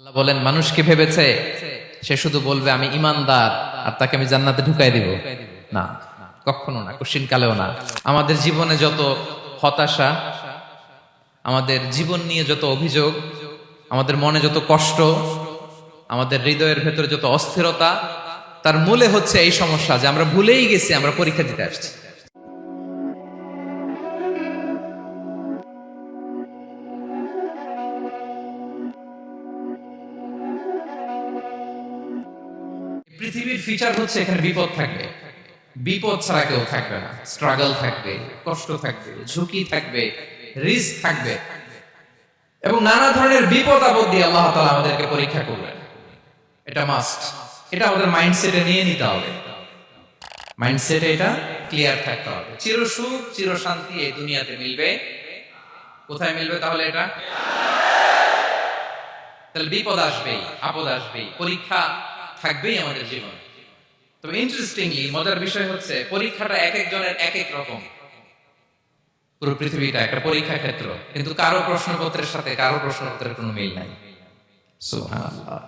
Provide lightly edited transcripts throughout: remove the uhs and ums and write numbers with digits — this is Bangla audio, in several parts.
আল্লাহ বলেন মানুষকে ভেবেছে সে শুধু বলবে আমি ইমানদার আর তাকে আমি জান্নাতে ঢুকাই দিব। না, কখনো না, কোশ্চিন কালেও না। আমাদের জীবনে যত হতাশা, আমাদের জীবন নিয়ে যত অভিযোগ, আমাদের মনে যত কষ্ট, আমাদের হৃদয়ের ভেতরে যত অস্থিরতা, তার মূলে হচ্ছে এই সমস্যা যে আমরা ভুলেই গেছি আমরা পরীক্ষা দিতে আসছি। পৃথিবীর ফিচার হচ্ছে এখানে বিপদ থাকবে, বিপদ ছাড়া কেউ থাকবে না। স্ট্রাগল থাকবে, কষ্ট থাকবে, ঝুঁকি থাকবে, রিস্ক থাকবে এবং নানা ধরনের বিপদ আপদ দিয়ে আল্লাহ তাআলা আমাদেরকে পরীক্ষা করবেন। এটা মাস্ট, এটা আমাদের মাইন্ডসেটে নিয়ে নিতে হবে। মাইন্ডসেটে এটা ক্লিয়ার থাকতে হবে। চিরসুখ চিরশান্তি এই দুনিয়াতে মিলবে, কোথায় মিলবে তাহলে? এটা তাহলে বিপদ আসবেই, আপদ আসবেই, পরীক্ষা থাকবেই আমাদের জীবনে। তবে ইন্টারেস্টিংলি মজার বিষয় হচ্ছে পরীক্ষাটা এক একজনের এক এক রকম। পুরো পৃথিবীটা একটা পরীক্ষা ক্ষেত্র, কিন্তু কারো প্রশ্নপত্রের সাথে কারো প্রশ্নপত্রের কোনো মিল নাই। সুবহানাল্লাহ।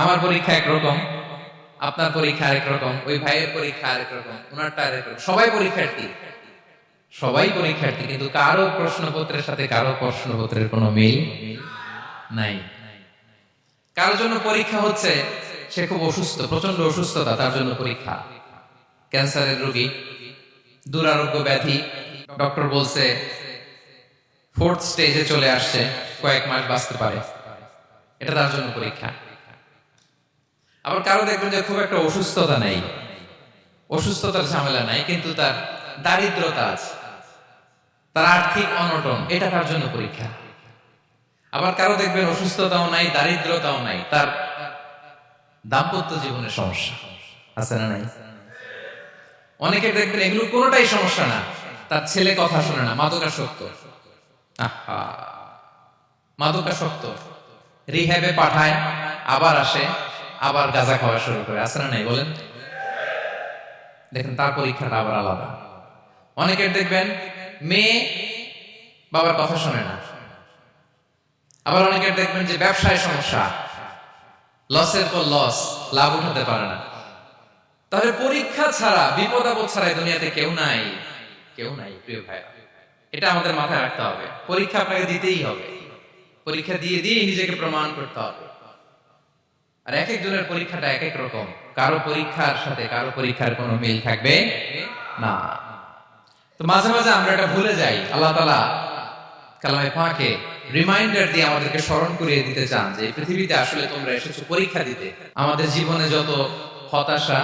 আমার পরীক্ষা একরকম, আপনার পরীক্ষা আরেক রকম, ওই ভাইয়ের পরীক্ষা আরেক রকম, ওনারটা আরেক রকম। সবাই পরীক্ষার্থী, সবাই পরীক্ষার্থী, কিন্তু কারো প্রশ্নপত্রের সাথে কারো প্রশ্নপত্রের কোনো মিল নাই। কারোর জন্য পরীক্ষা হচ্ছে সে খুব অসুস্থ, প্রচন্ড অসুস্থতা, তার জন্য পরীক্ষা। ক্যান্সারের রোগী, দুরারোগ্য ব্যাধি, ডক্টর বলছে 4th স্টেজে চলে আসছে, কয়েক মাস বাঁচতে পারে, এটা তার জন্য পরীক্ষা। আবার কারো দেখবেন যে খুব একটা অসুস্থতা নেই, অসুস্থতার ঝামেলা নাই, কিন্তু তার দারিদ্রতা আছে, তার আর্থিক অনটন, এটা তার জন্য পরীক্ষা। আবার কারো দেখবেন অসুস্থতাও নাই, দারিদ্রতাও নাই, তার দাম্পত্য জীবনে সমস্যা আছে না নাই? অনেকে দেখবেন এগুলো কোনোটাই সমস্যা না, তার ছেলে কথা শোনে না, মাদকাসক্ত। আহা, মাদকাসক্ত, রিহ্যাবে পাঠায়, আবার আসে, আবার গাঁজা খাওয়া শুরু করে, আছে না নাই বলেন? দেখেন তার পরীক্ষাটা আবার আলাদা। অনেকের দেখবেন মেয়ে বাবার কথা শোনে না। আবার অনেকের দেখবেন যে ব্যবসায় সমস্যা, লসের পর লস, লাভ উঠাতে পারে না। তাহলে পরীক্ষা ছাড়া, বিপদ আপদ ছাড়া দুনিয়াতে কেউ নাই, কেউ নাই প্রিয় ভাইরা। এটা আমাদের মাথায় রাখতে হবে। পরীক্ষা আপনাকে দিতেই হবে, পরীক্ষা দিয়ে দিয়ে নিজেকে প্রমাণ করতে হবে। আর এক একজনের পরীক্ষাটা এক এক রকম, কারো পরীক্ষার সাথে কারো পরীক্ষার কোনো মিল থাকবে না। তো মাঝে মাঝে আমরা এটা ভুলে যাই। আল্লাহ তাআলা কালামে পাকে রিমাইন্ডার দিয়ে আমাদেরকে স্মরণ করিয়ে দিতে চান যে পৃথিবীতে আসলে তোমরা এসেছো পরীক্ষা দিতে। আমাদের জীবনে যত হতাশা,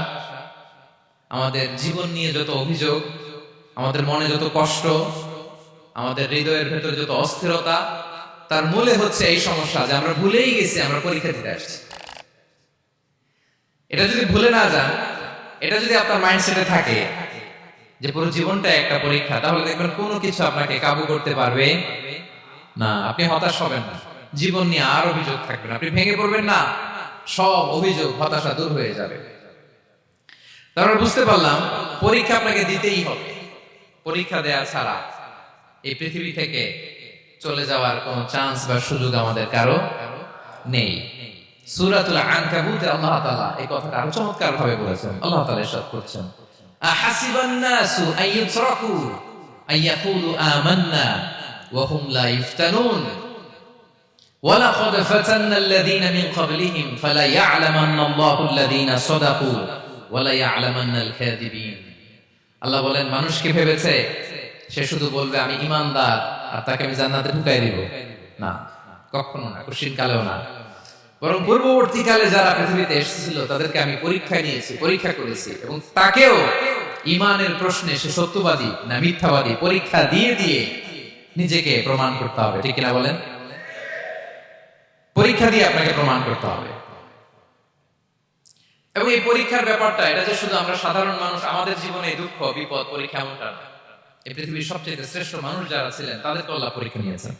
আমাদের জীবন নিয়ে যত অভিযোগ, আমাদের মনে যত কষ্ট, আমাদের হৃদয়ের ভেতরে যত অস্থিরতা, তার মূলে হচ্ছে এই সমস্যা যে আমরা ভুলেই গেছি আমরা পরীক্ষা দিতে আসছি। এটা যদি ভুলে না যান, এটা যদি আপনার মাইন্ডসেটে থাকে যে পুরো জীবনটা একটা পরীক্ষা, তাহলে দেখবেন কোনো কিছু আপনাকে কাবু করতে পারবে না। আপনি হতাশ হবেন না, জীবন নিয়ে আর অভিযোগ থাকবে না, আপনি ভেঙে পড়বেন না, সব অভিযোগ হতাশা দূর হয়ে যাবে। তারপর বুঝতে পারলাম পরীক্ষা আপনাকে দিতেই হবে। পরীক্ষা দেয়া ছাড়া এই পৃথিবী থেকে চলে যাওয়ার কোন চান্স বা সুযোগ আমাদের কারো নেই। সূরাতুল আনকাবুতে আল্লাহ তাআলা এই কথাটা আরো চমৎকার ভাবে বলেছেন। আল্লাহ তাআলা ইরশাদ করছেন, আহাসিবান নাসু আইয়ুতরাকু আইয়াকুলু আমান্না ওয়া হুম লা ইফতানুন ওয়ালাকাদ ফাতান্না আল্লাযীনা মিন ক্বাবলিহিম ফালা ইয়া'লামান্না আল্লাহু আল্লাযীনা সাদাকু ওয়ালা ইয়া'লামান্নাল কাযিবিন। আল্লাহ বলেন মানুষকে ভেবেছে সে শুধু বলবে আমি ইমানদার আর তাকে আমি জান্নাতে ঢুকাই দিব। না, কখনো না, কোশ্চিন কালেও না। বরং পূর্ববর্তীকালে যারা পৃথিবীতে এসেছিল তাদেরকে আমি পরীক্ষায় নিয়েছি, পরীক্ষা করেছি, এবং তাকেও ইমানের প্রশ্নে সে সত্যবাদী না মিথ্যাবাদী পরীক্ষা দিয়ে দিয়ে নিজেকে প্রমাণ করতে হবে। ঠিক কিনা বলেন? পরীক্ষা দিয়ে আপনাকে প্রমাণ করতে হবে। এবং এই পরীক্ষার ব্যাপারটা, এটা যে শুধু আমরা সাধারণ মানুষ আমাদের জীবনে দুঃখ বিপদ পরীক্ষা এমনটা না। এই পৃথিবীর সবচেয়ে শ্রেষ্ঠ মানুষ যারা ছিলেন তাদেরকে আল্লাহ পরীক্ষা নিয়েছেন।